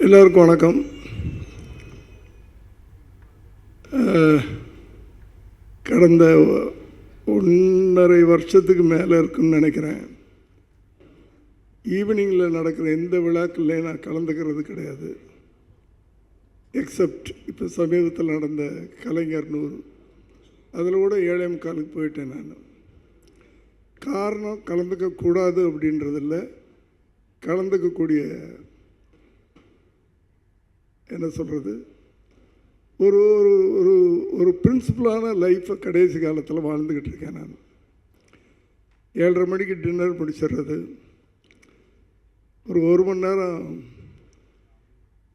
எல்லோருக்கும் வணக்கம். கடந்த 1.5 வருஷத்துக்கு மேலே இருக்குன்னு நினைக்கிறேன், ஈவினிங்கில் நடக்கிற எந்த விழாக்கள்லையும் நான் கலந்துக்கிறது கிடையாது. எக்ஸப்ட் இப்போ சமீபத்தில் நடந்த கலைஞர் 100, அதில் கூட 7:45 போயிட்டேன் நான். காரணம் கலந்துக்கக்கூடாது அப்படின்றதில்ல, கலந்துக்கக்கூடிய என்ன சொல்கிறது, ஒரு ஒரு ஒரு பிரின்சிபலான லைஃப்பை கடைசி காலத்தில் வாழ்ந்துக்கிட்டு இருக்கேன் நான். 7:30 மணிக்கு டின்னர் முடிச்சிடுறது, ஒரு மணி நேரம்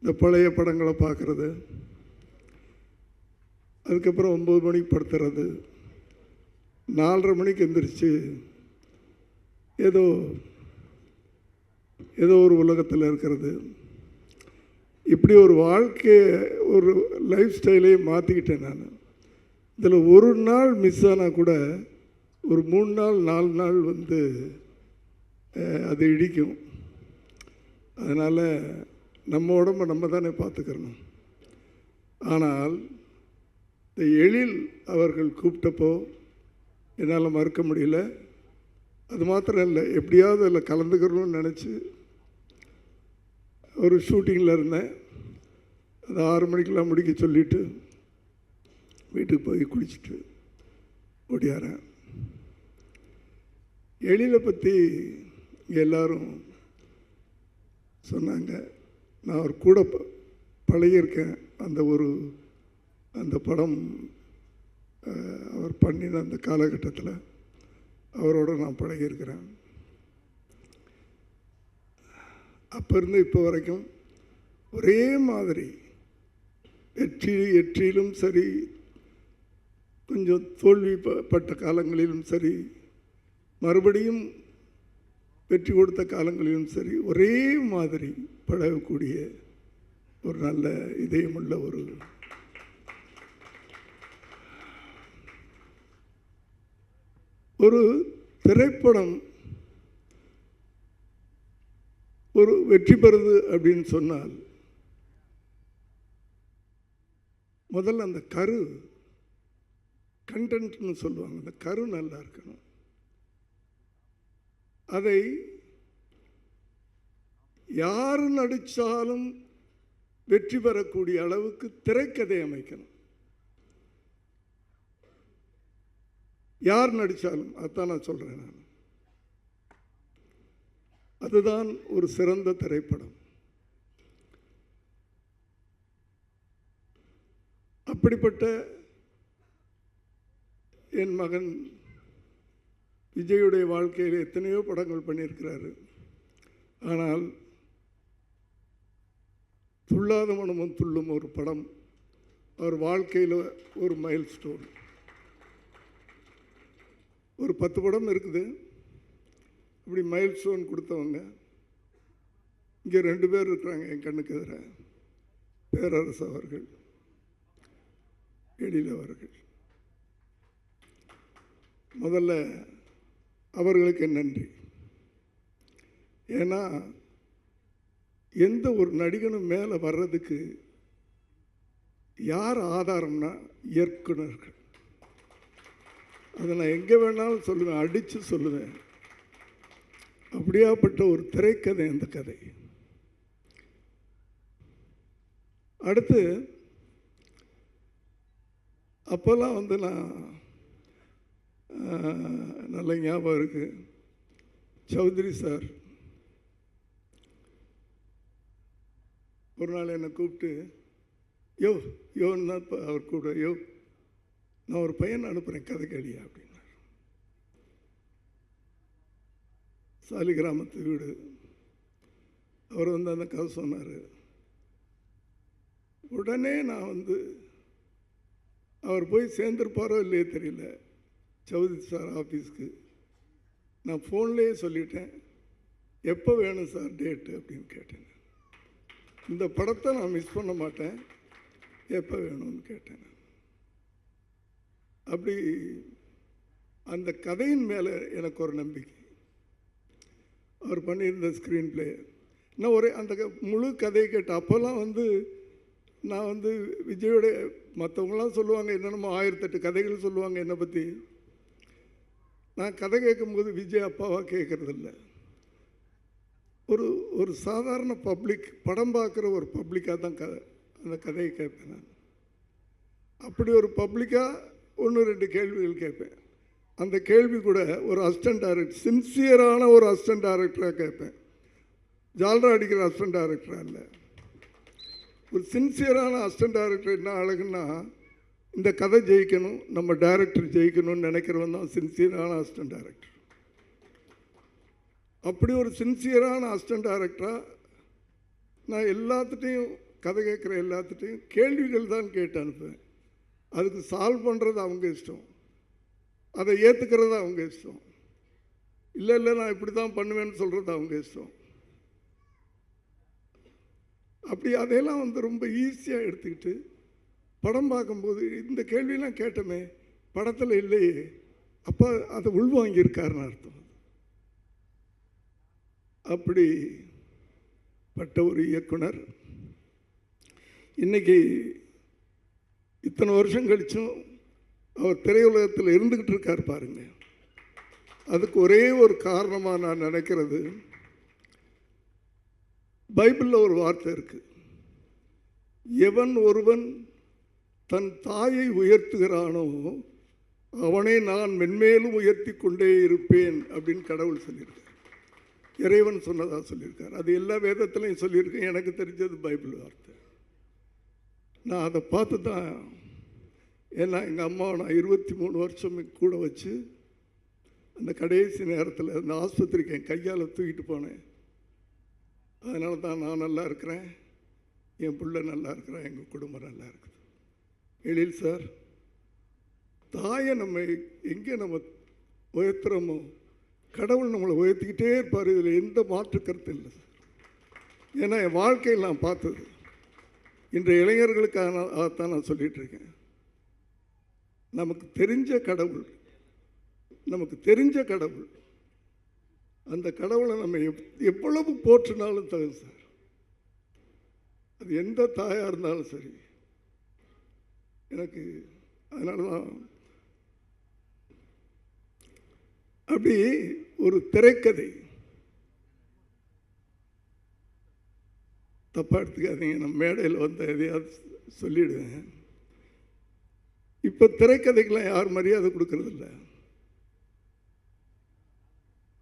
இந்த பழைய படங்களை பார்க்குறது, அதுக்கப்புறம் 9 மணிக்கு படுத்துறது, 4:30 மணிக்கு எந்திரிச்சு ஏதோ ஒரு உலகத்தில் இருக்கிறது. இப்படி ஒரு வாழ்க்கையை, ஒரு லைஃப் ஸ்டைலையே மாற்றிக்கிட்டேன் நான். இதில் ஒரு நாள் மிஸ் ஆனால் கூட ஒரு 3 நாள் 4 நாள் அது இடிக்கும். அதனால் நம்ம உடம்பை நம்ம தானே பார்த்துக்கிறணும். ஆனால் இந்த எழில் அவர்கள் கூப்பிட்டப்போ என்னால் மறுக்க முடியல. அது மாத்திரம் இல்லை, எப்படியாவது அதில் கலந்துக்கிறணும்னு நினச்சி ஒரு ஷூட்டிங்கில் இருந்தேன். அது 6 மணிக்கெலாம் முடிக்க சொல்லிவிட்டு வீட்டுக்கு போய் குளிச்சுட்டு ஓடியாரேன். எழிலை பற்றி எல்லோரும் சொன்னாங்க. நான் அவர் கூட பழகியிருக்கேன். அந்த படம் அவர் பண்ணின அந்த காலகட்டத்தில் அவரோட நான் பழகியிருக்கிறேன். அப்போ இருந்து இப்போ வரைக்கும் ஒரே மாதிரி வெற்றியிலும் சரி, கொஞ்சம் தோல்விப்பட்ட காலங்களிலும் சரி, மறுபடியும் வெற்றி கொடுத்த காலங்களிலும் சரி, ஒரே மாதிரி பழகக்கூடிய ஒரு நல்ல இதயமுள்ள ஒரு திரைப்படம் ஒரு வெற்றி பெறுது அப்படின்னு சொன்னால் முதல்ல அந்த கண்டென்ட்னு சொல்லுவாங்க, அந்த கரு நல்லா இருக்கணும். அதை யார் நடித்தாலும் வெற்றி பெறக்கூடிய அளவுக்கு திரைக்கதை அமைக்கணும். யார் நடித்தாலும், அதுதான் நான் சொல்கிறேன் நான். அதுதான் ஒரு சிறந்த திரைப்படம். அப்படிப்பட்ட என் மகன் விஜயுடைய வாழ்க்கையில் எத்தனையோ படங்கள் பண்ணியிருக்கிறாரு. ஆனால் துள்ளாத மனமும் துள்ளும் ஒரு படம் அவர் வாழ்க்கையில் ஒரு மைல் ஸ்டோன். ஒரு 10 படம் இருக்குது. இப்படி மைல் ஸ்டோன் கொடுத்தவங்க இங்கே 2 பேர் இருக்கிறாங்க என் கண்ணுக்கு எதிராக. பேரரசு அவர்கள், எழில் அவர்கள். முதல்ல அவர்களுக்கு நன்றி. ஏன்னா எந்த ஒரு நடிகனும் மேலே வர்றதுக்கு யார் ஆதாரம்னா இயக்குனர்கள். அதை நான் எங்கே வேணாலும் சொல்லுவேன், அடித்து சொல்லுவேன். அப்படியாப்பட்ட ஒரு திரைக்கதை அந்த கதை. அடுத்து அப்போல்லாம் நான் நல்ல ஞாபகம் இருக்குது, சௌத்ரி சார் ஒரு நாள் என்னை கூப்பிட்டு, யோன்னா அவர் கூட, நான் ஒரு பையனை அனுப்புகிறேன் கதை கேளியா அப்படின்னார். சாலிகிராமத்து வீடு. அவர் அந்த கதை சொன்னார். உடனே நான் அவர் போய் சேர்ந்துருப்பாரோ இல்லையே தெரியல சௌத்ரி சார் ஆஃபீஸ்க்கு. நான் ஃபோன்லேயே சொல்லிட்டேன், எப்போ வேணும் சார் டேட்டு அப்படின்னு கேட்டேன். இந்த படத்தை நான் மிஸ் பண்ண மாட்டேன், எப்போ வேணும்னு கேட்டேன். அப்படி அந்த கதையின் மேலே எனக்கு ஒரு நம்பிக்கை. அவர் பண்ணியிருந்த ஸ்க்ரீன் பிளே இன்னும் ஒரே அந்த முழு கதையை கேட்டேன். அப்போல்லாம் நான் விஜயோட மற்றவங்களாம் சொல்லுவாங்க, என்னென்னமோ 1008 கதைகள் சொல்லுவாங்க என்னை பற்றி. நான் கதை கேட்கும்போது விஜய் அப்பாவாக கேட்குறதில்ல. ஒரு சாதாரண பப்ளிக், படம் பார்க்குற ஒரு பப்ளிக்காக தான் அந்த கதையை கேட்பேன் நான். அப்படி ஒரு பப்ளிக்காக 1-2 கேள்விகள் கேட்பேன். அந்த கேள்வி கூட ஒரு அசிஸ்டன்ட் டைரக்டர், சின்சியரான ஒரு அசிஸ்டன்ட் டைரக்டராக கேட்பேன். ஜால்ரா அடிக்கிற அசிஸ்டன்ட் டைரக்டராக இல்லை. ஒரு சின்சியரான அசிஸ்டன்ட் டைரக்டர் என்ன அழகுன்னா, இந்த கதை ஜெயிக்கணும், நம்ம டைரக்டர் ஜெயிக்கணும்னு நினைக்கிறவன் தான் சின்சியரான அசிஸ்டன்ட் டைரக்டர். அப்படி ஒரு சின்சியரான அசிஸ்டன்ட் டைரக்டராக நான் எல்லாத்துட்டையும், கதை கேட்குற எல்லாத்துட்டையும் கேள்விகள் தான் கேட்டு அனுப்புவேன். அதுக்கு சால்வ் பண்ணுறது அவங்க இஷ்டம், அதை ஏற்றுக்கிறது அவங்க இஷ்டம். இல்லை நான் இப்படி தான் பண்ணுவேன்னு சொல்கிறது அவங்க இஷ்டம். அப்படி அதையெல்லாம் ரொம்ப ஈஸியாக எடுத்துக்கிட்டு படம் பார்க்கும்போது இந்த கேள்வியெல்லாம் கேட்டோமே, படத்தில் இல்லையே, அப்போ அதை உள்வாங்கியிருக்காருன்னு அர்த்தம். அப்படிப்பட்ட ஒரு இயக்குனர் இன்னைக்கு இத்தனை வருஷம் கழிச்சும் அவர் திரையுலகத்தில் இருந்துக்கிட்டு இருக்கார் பாருங்க. அதுக்கு ஒரே ஒரு காரணமாக நான் நினைக்கிறது, பைபிளில் ஒரு வார்த்தை இருக்குது, எவன் ஒருவன் தன் தாயை உயர்த்துகிறானோ அவனை நான் மென்மேலும் உயர்த்தி கொண்டே இருப்பேன் அப்படின்னு கடவுள் சொல்லியிருக்கார். இறைவன் சொன்னதாக சொல்லியிருக்கார். அது எல்லா வேதத்திலையும் சொல்லியிருக்கேன். எனக்கு தெரிஞ்சது பைபிள் வார்த்தை. நான் அதை பார்த்து தான், ஏன்னா எங்கள் அம்மாவை நான் 23 வருஷம் கூட வச்சு அந்த கடைசி நேரத்தில் அந்த ஆஸ்பத்திரிக்கு என் கையால் தூக்கிட்டு போனேன். அதனால தான் நான் நல்லா இருக்கிறேன், என் பிள்ளை நல்லா இருக்கிறேன், எங்கள் குடும்பம் நல்லா இருக்குது. எழில் சார், தாயை நம்ம எங்கே நம்ம உயர்த்துகிறோமோ கடவுள் நம்மளை உயர்த்திக்கிட்டே இருப்பார். இதில் எந்த மாற்று கருத்து இல்லை சார். ஏன்னா என் வாழ்க்கையில் நான் பார்த்தது, இன்றைய இளைஞர்களுக்காக அதைத்தான் நான் சொல்லிகிட்ருக்கேன். நமக்கு தெரிஞ்ச கடவுள், அந்த கடவுளை நம்ம எவ்வளவு போற்றினாலும் தகுது சார். அது எந்த தாயாக இருந்தாலும் சரி. எனக்கு அதனால தான் அப்படி ஒரு திரைக்கதை, தப்பாக எடுத்துக்காதீங்க, நம்ம மேடையில் எதையாவது சொல்லிவிடுவேன். இப்போ திரைக்கதைக்கெல்லாம் யார் மரியாதை கொடுக்கறதில்ல.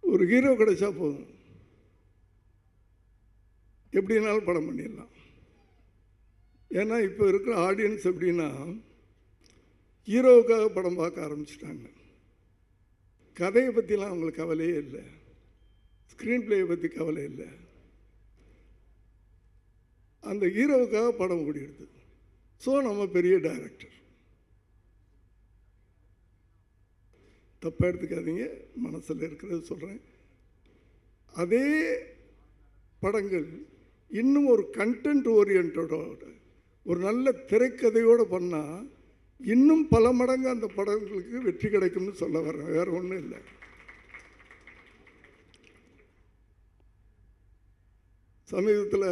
ஒரு ஹீரோ கிடைச்சா போதும், எப்படினாலும் படம் பண்ணிடலாம். ஏன்னா இப்போ இருக்கிற ஆடியன்ஸ் எப்படின்னா, ஹீரோவுக்காக படம் பார்க்க ஆரம்பிச்சிட்டாங்க. கதையை பற்றிலாம் அவங்களுக்கு கவலையே இல்லை, ஸ்க்ரீன் பிளேயை பற்றி கவலை இல்லை, அந்த ஹீரோவுக்காக படம் ஓடிடுது. ஸோ நம்ம பெரிய டைரக்டர். தப்பாக எடுத்துக்காதீங்க, மனசில் இருக்கிறது சொல்கிறேன். அதே படங்கள் இன்னும் ஒரு கண்டென்ட் ஓரியன்டோட, ஒரு நல்ல திரைக்கதையோடு பண்ணால் இன்னும் பல மடங்கு அந்த படங்களுக்கு வெற்றி கிடைக்கும்னு சொல்ல வர்றேன், வேறு ஒன்றும் இல்லை. சமீபத்தில்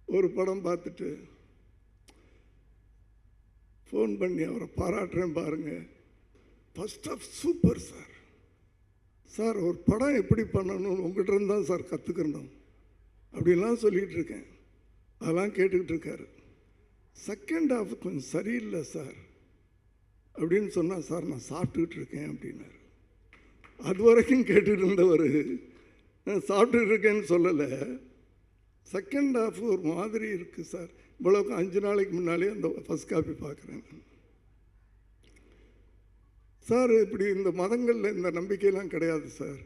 ஒரு படம் பார்த்துட்டு ஃபோன் பண்ணி அவரை பாராட்டுறேன் பாருங்கள், first off super sir, sir ஒரு படம் எப்படி பண்ணணும்னு உங்கள்கிட்ட இருந்தால் சார் கற்றுக்கணும் அப்படின்லாம் சொல்லிகிட்டு இருக்கேன். அதெல்லாம் கேட்டுக்கிட்டு இருக்காரு. செகண்ட் ஹாஃப் கொஞ்சம் சரியில்லை சார் அப்படின்னு சொன்னால், சார் நான் சாப்பிட்டுக்கிட்டு இருக்கேன் அப்படின்னாரு. அது வரைக்கும் கேட்டுட்டு இருந்தவர் நான் சாப்பிட்டுட்டு இருக்கேன்னு சொல்லலை, செகண்ட் ஹாஃப் ஒரு மாதிரி இருக்குது சார், இவ்வளோக்கு 5 நாளைக்கு முன்னாலே அந்த ஃபஸ்ட் காப்பி பார்க்குறேன் சார். இப்படி இந்த மதங்களில் இந்த நம்பிக்கையெல்லாம் கிடையாது சார்.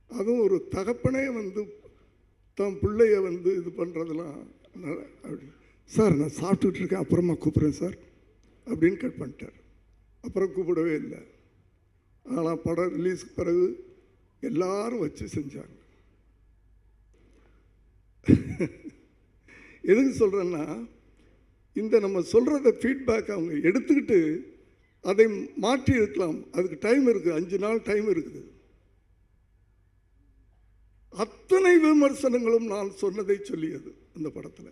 அதுவும் ஒரு தகப்பனே தன் பிள்ளைய இது பண்ணுறதுலாம் அப்படி சார், நான் சாப்பிட்டுட்டு இருக்கேன், அப்புறமா கூப்பிட்றேன் சார் அப்படின்னு கட் பண்ணிட்டார். அப்புறம் கூப்பிடவே இல்லை. ஆனால் படம் ரிலீஸ்க்கு பிறகு எல்லாரும் வச்சு செஞ்சாங்க. எதுக்கு சொல்கிறேன்னா, இந்த நம்ம சொல்கிறத ஃபீட்பேக் அவங்க எடுத்துக்கிட்டு அதை மாற்றி இருக்கலாம். அதுக்கு டைம் இருக்குது, 5 நாள் டைம் இருக்குது. அத்தனை விமர்சனங்களும் நான் சொன்னதை சொல்லியது அந்த படத்தில்.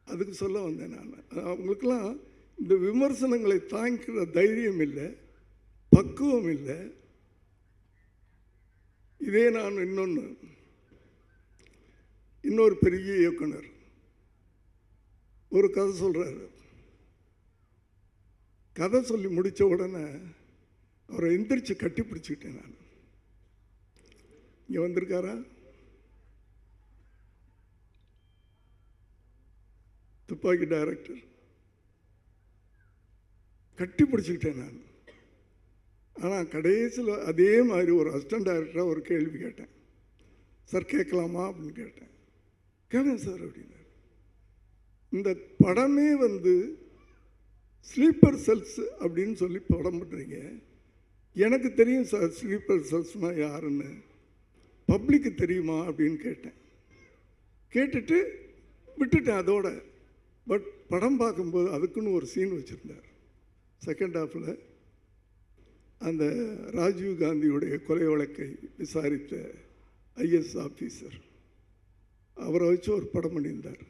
அதுக்கு சொல்ல வந்தேன் நான். அவங்களுக்கெல்லாம் இந்த விமர்சனங்களை தாங்கிக்கிற தைரியம் இல்லை, பக்குவம் இல்லை. இதே நான் இன்னொரு பெரிய இயக்குனர் ஒரு கதை சொல்கிறாரு. கதை சொல்லி முடித்த உடனே அவரை எந்திரிச்சு கட்டி பிடிச்சிக்கிட்டேன் நான். இங்கே வந்திருக்காரா? துப்பாக்கி டைரக்டர். கட்டி பிடிச்சிக்கிட்டேன் நான். ஆனால் கடைசியில் அதே மாதிரி ஒரு அசிஸ்டன்ட் டைரக்டராக ஒரு கேள்வி கேட்டேன். சார் கேட்கலாமா அப்படின்னு கேட்டேன். கேளுங்க சார் அப்படின்னாரு. இந்த படமே ஸ்லீப்பர் செல்ஸ் அப்படின்னு சொல்லி படம் பண்ணுறீங்க. எனக்கு தெரியும் சார் ஸ்லீப்பர் செல்ஸ்னால் யாருன்னு, பப்ளிக்கு தெரியுமா அப்படின்னு கேட்டேன். கேட்டுட்டு விட்டுட்டேன் அதோட. பட் படம் பார்க்கும்போது அதுக்குன்னு ஒரு சீன் வச்சுருந்தார். செகண்ட் ஹாஃபில் அந்த ராஜீவ் காந்தியுடைய கொலை வழக்கை விசாரித்த ஐஎஸ் ஆஃபீஸர், அவரை வச்சு ஒரு படம் பண்ணியிருந்தார்.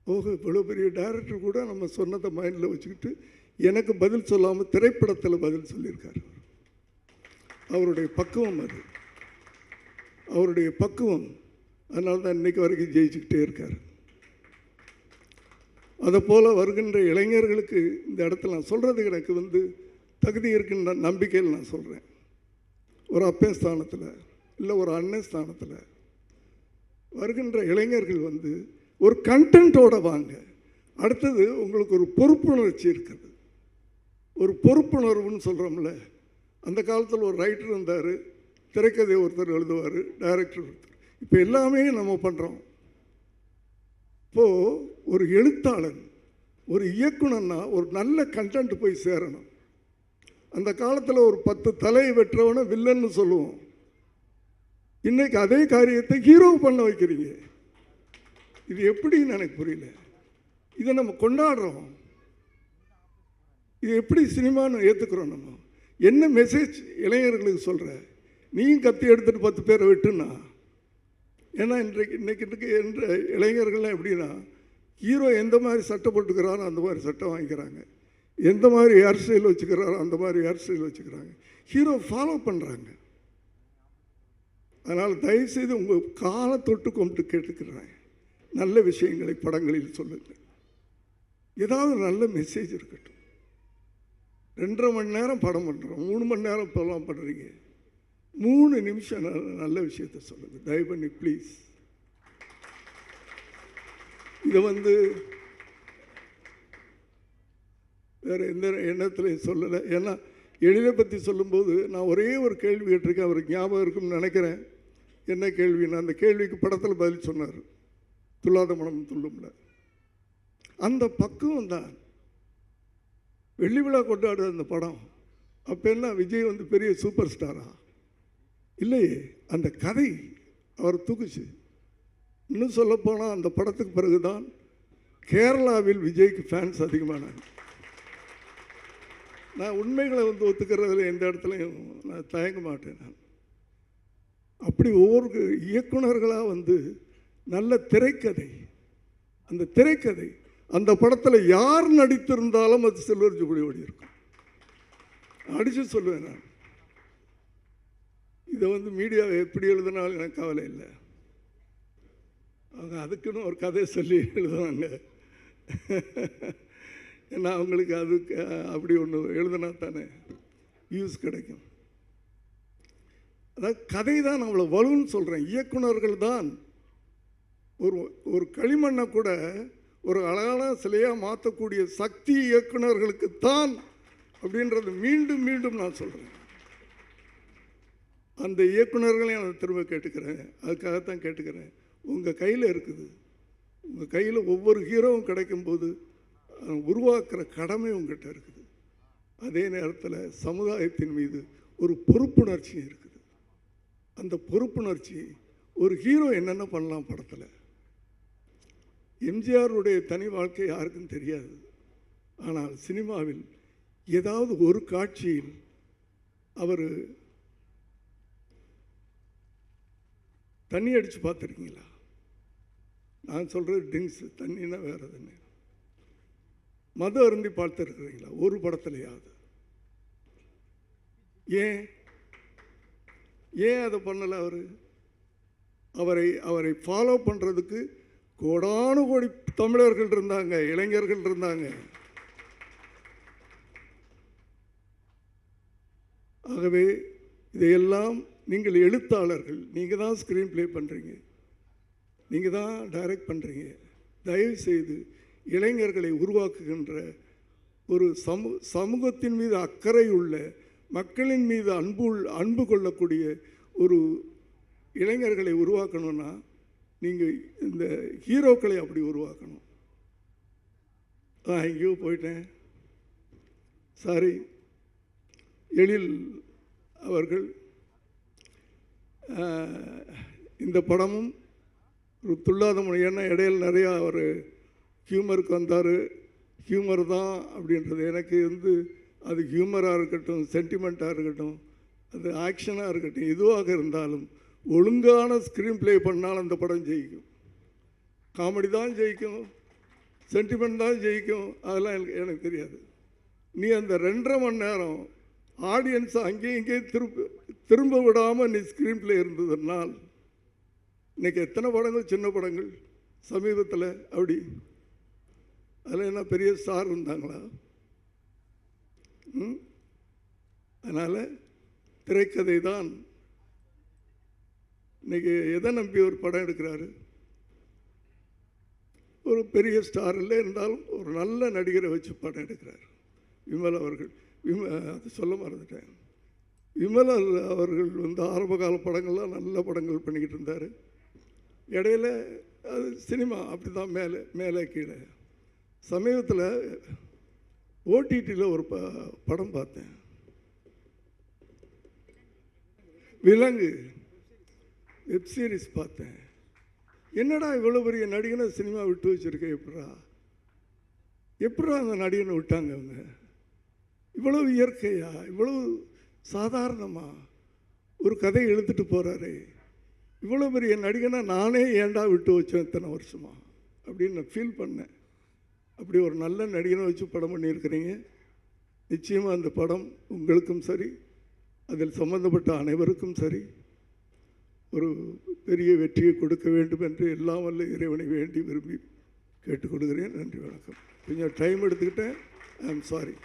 ஓஹோ, இவ்வளோ பெரிய டைரக்டர் கூட நம்ம சொன்னதை மைண்டில் வச்சுக்கிட்டு எனக்கு பதில் சொல்லாமல் திரைப்படத்தில் பதில் சொல்லியிருக்கார். அவருடைய பக்குவம் அது, அவருடைய பக்குவம். அதனால தான் இன்றைக்கு வரைக்கும் ஜெயிச்சுக்கிட்டே இருக்கார். அதை போல் வருகின்ற இளைஞர்களுக்கு இந்த இடத்துல நான் சொல்கிறது எனக்கு தகுதி இருக்கின்ற நம்பிக்கையில் நான் சொல்கிறேன். ஒரு அப்பன் ஸ்தானத்தில் இல்லை ஒரு அண்ணன் ஸ்தானத்தில் வருகின்ற இளைஞர்கள் ஒரு கண்டென்ட்டோடு வாங்க. அடுத்தது உங்களுக்கு ஒரு பொறுப்புணர்ச்சி இருக்குது. ஒரு பொறுப்புணர்வுன்னு சொல்கிறோம்ல, அந்த காலத்தில் ஒரு ரைட்டர் இருந்தார், திரைக்கதை ஒருத்தர் எழுதுவார், டைரக்டர் ஒருத்தர். இப்போ எல்லாமே நம்ம பண்ணுறோம். இப்போது ஒரு எழுத்தாளன், ஒரு இயக்குனர்னா ஒரு நல்ல கண்டென்ட் போய் சேரணும். அந்த காலத்தில் ஒரு 10 தலையை வெற்றவனை வில்லன்னு சொல்லுவோம். இன்றைக்கி அதே காரியத்தை ஹீரோ பண்ண வைக்கிறீங்க. இது எப்படின்னு எனக்கு புரியல. இதை நம்ம கொண்டாடுறோம். இது எப்படி சினிமான்னு ஏற்றுக்கிறோம்? நம்ம என்ன மெசேஜ் இளைஞர்களுக்கு சொல்கிற? நீயும் கத்தி எடுத்துகிட்டு 10 பேரை வெட்டுனா? ஏன்னா இன்னைக்கு என்ற இளைஞர்கள்லாம் எப்படின்னா, ஹீரோ எந்த மாதிரி சட்டை போட்டுக்கிறாரோ அந்த மாதிரி சட்டை வாங்கிக்கிறாங்க, எந்த மாதிரி ஹேர் ஸ்டைல் வச்சுக்கிறாரோ அந்த மாதிரி ஹேர் ஸ்டைல் வச்சுக்கிறாங்க. ஹீரோ ஃபாலோ பண்ணுறாங்க. அதனால் தயவுசெய்து உங்கள் காலை தொட்டு கும்பிட்டு கேட்டுக்கிறாங்க, நல்ல விஷயங்களை படங்களில் சொல்லுங்கள். ஏதாவது நல்ல மெசேஜ் இருக்கட்டும். 2.5 மணி நேரம் படம் பண்ணுறோம், 3 மணி நேரம் இப்போலாம் பண்ணுறீங்க. 3 நிமிஷம் நல்ல விஷயத்த சொல்லுங்கள் தயவு பண்ணி ப்ளீஸ். இதை வேறு எந்த எண்ணத்துலையும் சொல்லலை. ஏன்னா எழிலை பற்றி சொல்லும்போது நான் ஒரே ஒரு கேள்வி கேட்டிருக்கேன், அவருக்கு ஞாபகம் இருக்குன்னு நினைக்கிறேன். என்ன கேள்வின்னா, அந்த கேள்விக்கு படத்தில் பதில் சொன்னார், துள்ளாத மனம் துள்ளும்ல. அந்த பக்குவம் தான் வெள்ளி விழா கொண்டாடுற அந்த படம். அப்போ என்ன விஜய் பெரிய சூப்பர் ஸ்டாரா? இல்லையே, அந்த கதை அவர் தூக்குச்சு. இன்னும் சொல்லப்போனால் அந்த படத்துக்கு பிறகு தான் கேரளாவில் விஜய்க்கு ஃபேன்ஸ் அதிகமானாங்க. நான் உண்மைகளை ஒத்துக்கிறதுல எந்த இடத்துலையும் நான் தயங்க மாட்டேன். நான் அப்படி ஒவ்வொரு இயக்குனர்களாக நல்ல திரைக்கதை, அந்த திரைக்கதை அந்த படத்தில் யார் நடித்திருந்தாலும் அது சில்வர் ஜூபிலி ஓடி இருக்கும். அடித்து சொல்லுவேன் நான். இதை மீடியாவை எப்படி எழுதினாலும் எனக்கு கவலை இல்லை. அவங்க அதுக்குன்னு ஒரு கதையை சொல்லி எழுதுவாங்க. ஏன்னா அவங்களுக்கு அதுக்கு அப்படி ஒன்று எழுதுனா தானே வியூஸ் கிடைக்கும். அதாவது கதை தான் நம்மளை வலுன்னு சொல்கிறேன். இயக்குனர்கள் தான் ஒரு களிமண்ணை கூட ஒரு அழகான சிலையாக மாற்றக்கூடிய சக்தி இயக்குனர்களுக்கு தான் அப்படின்றது மீண்டும் மீண்டும் நான் சொல்கிறேன். அந்த இயக்குனர்களையும் நான் திரும்ப கேட்டுக்கிறேன். அதுக்காகத்தான் கேட்டுக்கிறேன். உங்கள் கையில் இருக்குது. உங்கள் கையில் ஒவ்வொரு ஹீரோவும் கிடைக்கும்போது உருவாக்குற கடமை உங்கள்கிட்ட இருக்குது. அதே நேரத்தில் சமுதாயத்தின் மீது ஒரு பொறுப்புணர்ச்சி இருக்குது. அந்த பொறுப்புணர்ச்சி ஒரு ஹீரோ என்னென்ன பண்ணலாம் படத்தில். எம்ஜிஆருடைய தனி வாழ்க்கை யாருக்கும் தெரியாது. ஆனால் சினிமாவில் ஏதாவது ஒரு காட்சியில் அவர் தண்ணி அடித்து பார்த்துருக்கீங்களா? நான் சொல்கிறது ட்ரிங்க்ஸு, தண்ணின்னா வேறு தண்ணி. மது அருந்தி பார்த்துருக்குறீங்களா ஒரு படத்துலையாவது? ஏன் அதை பண்ணலை? அவரை ஃபாலோ பண்ணுறதுக்கு கோடானு கோடி தமிழர்கள் இருந்தாங்க, இளைஞர்கள் இருந்தாங்க. ஆகவே இதையெல்லாம் நீங்கள் எழுத்தாளர்கள், நீங்கள் தான் ஸ்க்ரீன் ப்ளே பண்ணுறீங்க, நீங்கள் தான் டைரக்ட் பண்ணுறீங்க. தயவு செய்து இளைஞர்களை உருவாக்குகின்ற ஒரு சமூகத்தின் மீது அக்கறை உள்ள, மக்களின் மீது அன்பு கொள்ளக்கூடிய ஒரு இளைஞர்களை உருவாக்கணும்னா நீங்கள் இந்த ஹீரோக்களை அப்படி உருவாக்கணும். எங்கேயோ போயிட்டேன், சாரி. எழில் அவர்கள் இந்த படமும் ஒரு துள்ளாத மொழி, ஏன்னா இடையில் நிறையா அவர் ஹியூமருக்கு வந்தார். ஹியூமர் தான் அப்படின்றது எனக்கு அது ஹியூமராக இருக்கட்டும், சென்டிமெண்ட்டாக இருக்கட்டும், அது ஆக்ஷனாக இருக்கட்டும், எதுவாக இருந்தாலும் ஒழுங்கான ஸ்க்ரீன் ப்ளே பண்ணால் அந்த படம் ஜெயிக்கும். காமெடி தான் ஜெயிக்கும், சென்டிமெண்ட் தான் ஜெயிக்கும், அதெல்லாம் எனக்கு தெரியாது. நீ அந்த 2.5 மணி நேரம் ஆடியன்ஸை அங்கேயும் இங்கேயும் திரும்ப விடாமல் நீ ஸ்க்ரீன் ப்ளே இருந்ததுனால் இன்றைக்கி எத்தனை படங்கள், சின்ன படங்கள் சமீபத்தில் அப்படி அதில் என்ன பெரிய ஸ்டார் இருந்தாங்களா? அதனால் திரைக்கதை தான். இன்றைக்கி எதை நம்பி ஒரு படம் எடுக்கிறாரு? ஒரு பெரிய ஸ்டார் இல்லை இருந்தாலும் ஒரு நல்ல நடிகரை வச்சு படம் எடுக்கிறார். விமல் அவர்கள், அது சொல்ல மறந்துட்டேன். விமல் அவர்கள் ஆரம்பகால படங்கள்லாம் நல்ல படங்கள் பண்ணிக்கிட்டு இருந்தார். இடையில அது சினிமா அப்படி தான், மேலே கீழே. சமீபத்தில் ஓடிடியில் ஒரு படம் பார்த்தேன், விலங்கு வெப் சீரிஸ் பார்த்தேன். என்னடா இவ்வளோ பெரிய நடிகனை சினிமா விட்டு வச்சுருக்கேன், எப்படா அந்த நடிகனை விட்டாங்க அவங்க? இவ்வளவு இயற்கையா, இவ்வளவு சாதாரணமாக ஒரு கதையை எழுத்துட்டு போகிறாரு. இவ்வளோ பெரிய நடிகனை நானே ஏண்டா விட்டு வச்சேன் இத்தனை வருஷமா அப்படின்னு நான் ஃபீல் பண்ணேன். அப்படி ஒரு நல்ல நடிகனை வச்சு படம் பண்ணியிருக்கிறீங்க. நிச்சயமாக அந்த படம் உங்களுக்கும் சரி, அதில் சம்பந்தப்பட்ட அனைவருக்கும் சரி, ஒரு பெரிய வெற்றியை கொடுக்க வேண்டும் என்று எல்லாம் வல்ல இறைவனை வேண்டி விரும்பி கேட்டுக்கொள்கிறேன். நன்றி, வணக்கம். கொஞ்சம் டைம் எடுத்துக்கிட்டேன், ஐ ஆம் சாரி.